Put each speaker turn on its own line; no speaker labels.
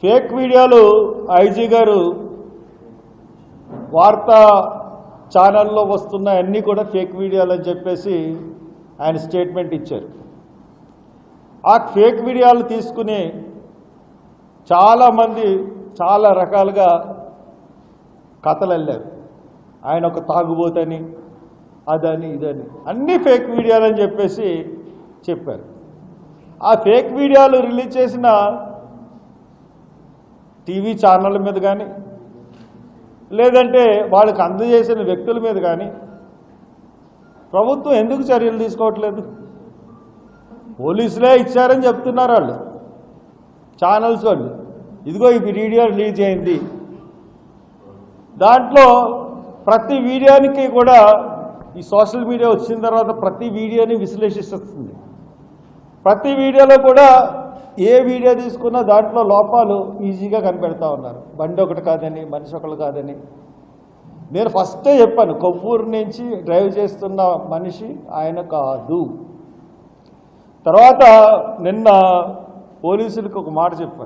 Fake వీడియోలు IG గారు వార్తా ఛానల్లో వస్తున్న అన్నీ కూడా ఫేక్ వీడియోలు అని చెప్పేసి ఆయన స్టేట్మెంట్ ఇచ్చారు. ఆ ఫేక్ వీడియోలు తీసుకుని చాలామంది చాలా రకాలుగా కథలు వెళ్ళారు. ఆయన ఒక తాగుబోతని, అదని ఇదని అన్నీ ఫేక్ వీడియోలు అని చెప్పేసి చెప్పారు. ఆ ఫేక్ వీడియోలు రిలీజ్ చేసిన టీవీ ఛానళ్ళ మీద కానీ లేదంటే వాళ్ళకి అందజేసిన వ్యక్తుల మీద కానీ ప్రభుత్వం ఎందుకు చర్యలు తీసుకోవట్లేదు? పోలీసులే ఇచ్చారని చెప్తున్నారు వాళ్ళు, ఛానల్స్ వాళ్ళు. ఇదిగో ఈ వీడియో రిలీజ్ అయింది, దాంట్లో ప్రతి వీడియోనికి కూడా ఈ సోషల్ మీడియా వచ్చిన తర్వాత ప్రతి వీడియోని విశ్లేషిస్తుంది. ప్రతి వీడియోలో కూడా ఏ వీడియో తీసుకున్నా దాంట్లో లోపాలు ఈజీగా కనిపెడతా ఉన్నారు. బండి ఒకటి కాదని, మనిషి ఒకరు కాదని. నేను ఫస్టే చెప్పాను, కొవ్వూరు నుంచి డ్రైవ్ చేస్తున్న మనిషి ఆయన కాదు. తర్వాత నిన్న పోలీసులకు ఒక మాట చెప్పాను,